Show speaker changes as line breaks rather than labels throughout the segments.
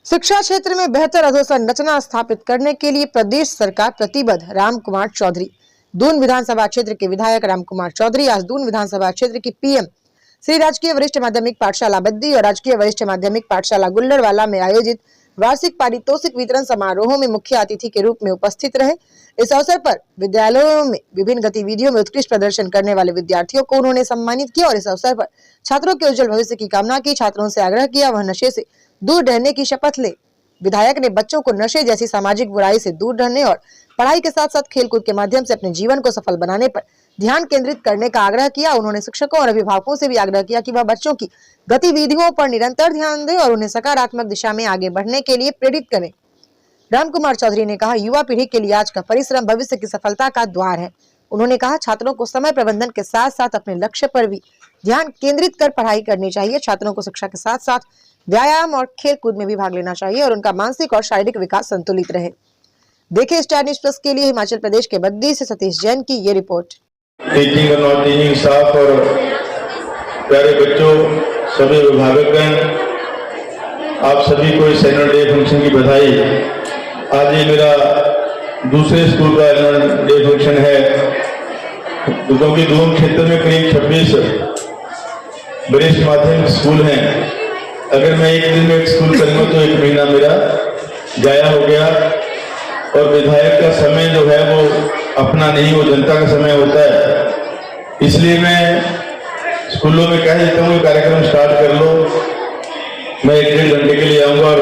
शिक्षा क्षेत्र में बेहतर अधोसंरचना स्थापित करने के लिए प्रदेश सरकार प्रतिबद्ध। रामकुमार चौधरी। दून विधानसभा क्षेत्र के विधायक रामकुमार चौधरी आज दून विधानसभा क्षेत्र की पीएम श्री राजकीय वरिष्ठ माध्यमिक पाठशाला बद्दी और राजकीय वरिष्ठ माध्यमिक पाठशाला गुल्लरवाला में आयोजित वार्षिक पारितोषिक वितरण समारोह में मुख्य अतिथि के रूप में उपस्थित रहे। इस अवसर पर विद्यालयों में विभिन्न गतिविधियों में उत्कृष्ट प्रदर्शन करने वाले विद्यार्थियों को उन्होंने सम्मानित किया और इस अवसर पर छात्रों के उज्जवल भविष्य की कामना की। छात्रों से आग्रह किया वह नशे से दूर रहने की शपथ ले। विधायक ने बच्चों को नशे जैसी सामाजिक बुराई से दूर रहने और पढ़ाई के साथ साथ खेलकूद के माध्यम से अपने जीवन को सफल बनाने पर ध्यान केंद्रित करने का आग्रह किया। उन्होंने शिक्षकों और अभिभावकों से भी आग्रह किया कि वह बच्चों की गतिविधियों पर निरंतर ध्यान दें और उन्हें सकारात्मक दिशा में आगे बढ़ने के लिए प्रेरित करें। रामकुमार चौधरी ने कहा, युवा पीढ़ी के लिए आज का परिश्रम भविष्य की सफलता का द्वार है। उन्होंने कहा, छात्रों को समय प्रबंधन के साथ साथ अपने लक्ष्य पर भी ध्यान केंद्रित कर पढ़ाई करनी चाहिए। छात्रों को शिक्षा के साथ साथ व्यायाम और खेल कूद में भी भाग लेना चाहिए और उनका मानसिक और शारीरिक विकास संतुलित रहे। देखिए स्टार न्यूज़ प्लस के लिए हिमाचल प्रदेश के बद्दी से सतीश जैन की ये रिपोर्ट।
टीचिंग और नॉन टीचिंग स्टाफ और प्यारे बच्चों, सभी अभिभावकगण, आप सभी को इस एनुअल डे फंक्शन की बधाई। आज ये मेरा दूसरे स्कूल का एनुअल डे फंक्शन है, क्योंकि दून क्षेत्र में करीब 26 वरिष्ठ माध्यमिक स्कूल हैं। अगर मैं एक दिन में एक स्कूल करूंगा तो एक महीना मेरा जाया हो गया। और विधायक का समय जो है वो अपना नहीं, वो जनता का समय होता है। इसलिए मैं स्कूलों में कह देता हूँ कार्यक्रम स्टार्ट कर लो, मैं 1-1.5 घंटे के लिए आऊँगा और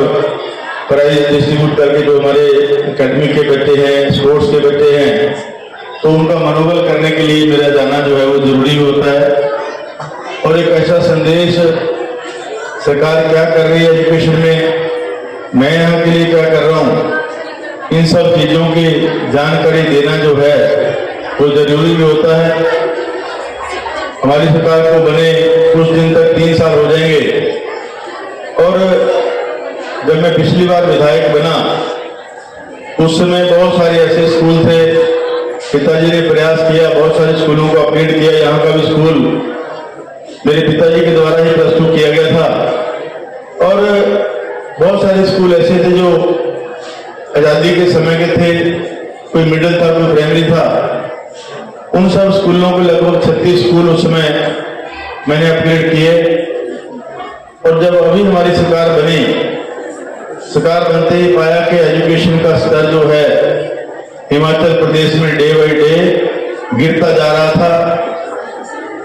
प्राइज डिस्ट्रीब्यूट करके जो हमारे एकेडमिक के बच्चे हैं, स्पोर्ट्स के बच्चे हैं, तो उनका मनोबल करने के लिए मेरा जाना जो है वो जरूरी होता है। और एक ऐसा संदेश सरकार क्या कर रही है एजुकेशन में, मैं यहाँ के लिए क्या कर रहा हूँ, इन सब चीजों की जानकारी देना जो है वो जरूरी भी होता है। हमारी सरकार को बने कुछ दिन तक 3 साल हो जाएंगे और जब मैं पिछली बार विधायक बना उस समय बहुत सारे ऐसे स्कूल थे, पिताजी ने प्रयास किया, बहुत सारे स्कूलों को अपग्रेड किया। यहाँ का भी स्कूल मेरे पिताजी के द्वारा ही प्रस्तुत किया गया था और बहुत सारे स्कूल ऐसे थे जो आजादी के समय के थे, कोई मिडिल था, कोई प्राइमरी था। उन सब स्कूलों के लगभग 36 स्कूल उस समय मैंने अपग्रेड किए। और जब अभी हमारी सरकार बनी, सरकार बनते ही पाया कि एजुकेशन का स्तर जो है हिमाचल प्रदेश में डे बाई डे गिरता जा रहा था।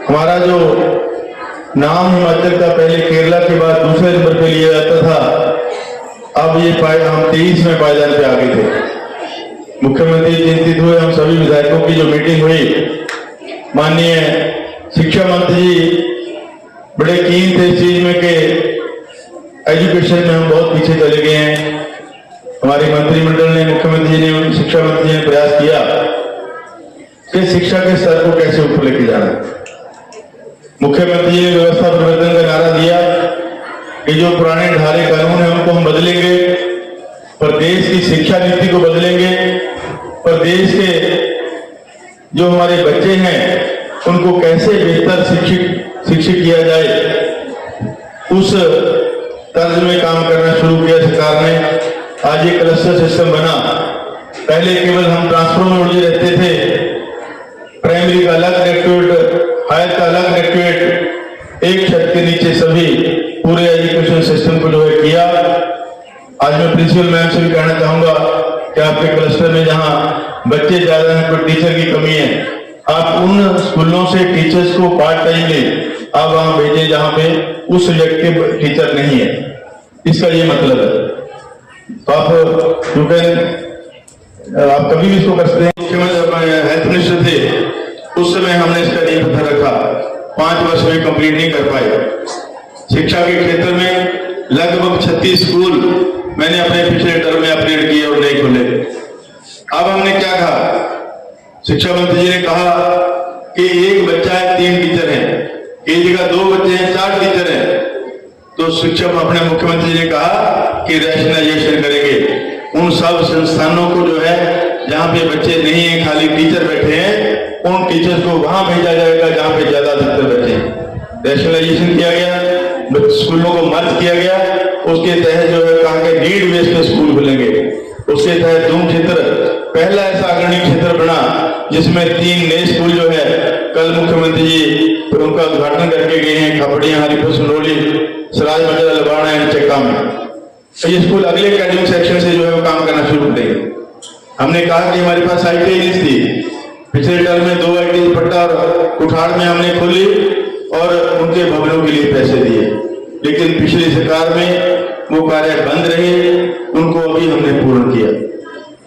हमारा जो नाम हिमाचल का पहले केरला के बाद दूसरे नंबर पे लिया जाता था, अब ये हम 23 में पायदान पे आ गए थे। मुख्यमंत्री चिंतित हुए, हम सभी विधायकों की जो मीटिंग हुई, माननीय शिक्षा मंत्री जी बड़े कीन थे इस चीज में कि एजुकेशन में हम बहुत पीछे चले गए हैं। हमारी मंत्रिमंडल ने, मुख्यमंत्री जी ने, शिक्षा मंत्री ने प्रयास किया कि शिक्षा के स्तर को कैसे ऊपर लेके जाना है। मुख्यमंत्री जी ने व्यवस्था परिवर्तन का नारा दिया कि जो पुराने ढाले कानून है उनको हम बदलेंगे, प्रदेश की शिक्षा नीति को बदलेंगे, प्रदेश के जो हमारे बच्चे हैं उनको कैसे बेहतर शिक्षित किया जाए, उस तर्ज में काम करना शुरू किया सरकार ने। आज ये क्लस्टर सिस्टम बना। पहले केवल हम ट्रांसफर में उलझे रहते थे, प्राइमरी का अलग डायरेक्टरेट, हायर का अलग डायरेक्टरेट, एक छत के नीचे सभी पूरे एजुकेशन सिस्टम को जो है किया। आज मैं प्रिंसिपल मैम से भी कहना चाहूंगा कि आपके क्लस्टर में जहां बच्चे ज्यादा हैं, कोई टीचर की कमी है, आप उन स्कूलों से टीचर्स को पार्ट टाइम में आप वहां भेजें जहां पे उस सब्जेक्ट के टीचर नहीं है। इसका ये मतलब है। तो आप कभी भी इसको कर सकते हैं। मुख्यमंत्री हेल्थ मिनिस्टर थे उस समय हमने इसका नींव पत्थर रखा, 5 वर्ष में कंप्लीट नहीं कर पाए। शिक्षा के क्षेत्र में लगभग 36 स्कूल मैंने अपने पिछले टर्म में अपग्रेड किए और नहीं खुले। अब हमने क्या कहा, शिक्षा मंत्री जी ने कहा कि एक बच्चा है 3 टीचर हैं, एक जगह 2 बच्चे हैं 4 टीचर हैं। तो शिक्षा अपने मुख्यमंत्री जी ने कहा कि रैशनलाइजेशन करेंगे। उन सब संस्थानों को जो है जहाँ पे बच्चे नहीं है, खाली टीचर बैठे हैं, उन टीचर्स को वहां भेजा जाएगा जहाँ पे ज्यादा अधिकतर बच्चे हैं। रैशनलाइजेशन किया गया, स्कूलों को मर्ज किया गया उसके तहत जो है कहा कि नीड बेस्ड स्कूल खुलेंगे। उसके तहत धूम क्षेत्र पहला ऐसा अग्रणी क्षेत्र बना जिसमें 3 नए स्कूल जो है कल मुख्यमंत्री जी उनका उद्घाटन करके गए हैं, खपड़िया, हरिपुर, सुनरोली, सराज मंडल, अलबाड़ा एंड चक्का में। तो ये स्कूल अगले एकेडमिक सेक्शन से जो है वो काम करना शुरू करेंगे। हमने कहा कि हमारे पास ITI नहीं थी, पिछले टर्म में 2 ITI पट्टा और कुठाड़ में हमने खोली और उनके भवनों के लिए पैसे दिए, लेकिन पिछली सरकार में वो कार्य बंद रहे, उनको अभी हमने पूर्ण किया।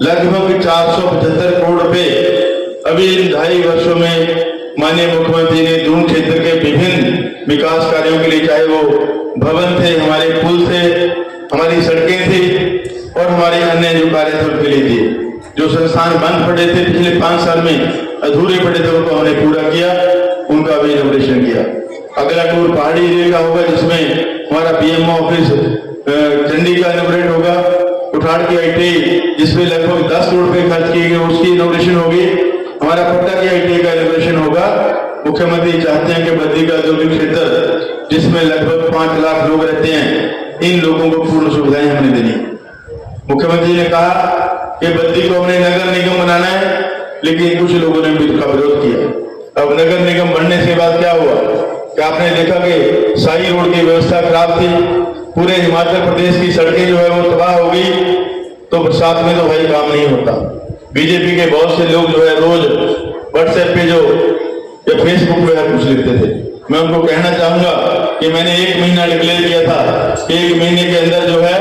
लगभग 475 करोड़ रुपए अभी इन 2.5 वर्षों में माननीय मुख्यमंत्री ने दून क्षेत्र के विभिन्न विकास कार्यों के लिए, चाहे वो भवन थे, हमारे पुल थे, हमारी सड़कें थी और हमारे अन्य जो कार्य थे उनके लिए दिए। जो संस्थान बंद पड़े थे पिछले 5 साल में, अधूरे पड़े थे, उनको हमने पूरा किया, उनका भी इनॉग्रेशन किया। अगला टूर पहाड़ी एरिया का होगा जिसमें हमारा PMO ऑफिस चंडी का इनॉग्रेट होगा, कुठाड़ की ITI जिसमें लगभग 10 करोड़ रुपए खर्च किए गए उसकी इनॉग्रेशन होगी, हमारा पट्टा की ITI का इनॉग्रेशन होगा। मुख्यमंत्री चाहते हैं कि बद्दी का औद्योगिक क्षेत्र जिसमें लगभग 5 लाख लोग रहते हैं, इन लोगों को पूर्ण सुविधाएं हमने देनी। मुख्यमंत्री ने कहा कि बद्दी को हमने नगर निगम बनाना है, लेकिन कुछ लोगों ने भी उसका विरोध किया। अब नगर निगम बनने के बाद क्या हुआ कि आपने देखा कि शाही रोड की व्यवस्था खराब थी, पूरे हिमाचल प्रदेश की सड़कें जो है वो तबाह हो गई, तो बरसात में तो भाई काम नहीं होता। बीजेपी के बहुत से लोग जो है रोज व्हाट्सएप पे जो या फेसबुक पे कुछ लिखते थे। मैं उनको कहना चाहूंगा कि मैंने 1 महीना डिक्लेयर किया था कि 1 महीने के अंदर जो है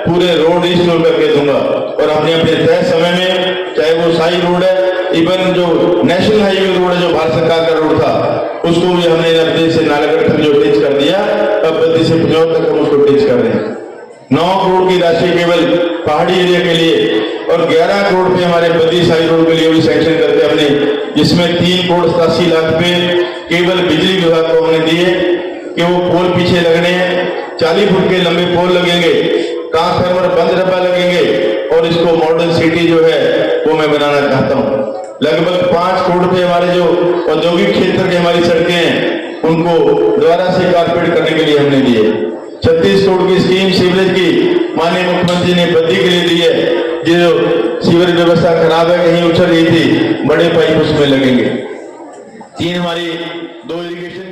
पूरे रोड रिस्टोर करके दूंगा और अपने अपने तय समय में, चाहे वो शाही रोड है, इवन जो नेशनल हाईवे रोड है जो भारत सरकार का रोड था, उसको भी हमने 90 से नालागढ़ तक जो टीच कर दिया, अब 32 से 50 तक हम उसको टीच कर रहे हैं। 9 करोड़ की राशि केवल पहाड़ी एरिया के लिए और 11 करोड़ रुपए हमारे बद्दी शाही रोड के लिए भी सैंक्शन करके हमने, जिसमें 3 करोड़ 87 लाख रुपए केवल बिजली विभाग को हमने दिए कि वो पोल पीछे लगने हैं, 40 फुट के लंबे पोल लगेंगे, ट्रांसफार्मर बंद डब्बा लगेंगे और इसको मॉडल सिटी जो है वो मैं बनाना चाहता हूँ। लगभग 5 करोड़ रुपए हमारे जो औद्योगिक क्षेत्र की हमारी सड़कें हैं उनको दोबारा से कारपेट करने के लिए हमने दिए। 36 करोड़ की स्कीम सीवरेज की माननीय मुख्यमंत्री ने बद्दी के लिए दी है, जो सीवरेज व्यवस्था खराब है, कहीं उछल रही थी, बड़े पाइप उसमें लगेंगे। 3 हमारी 2 इरिगेशन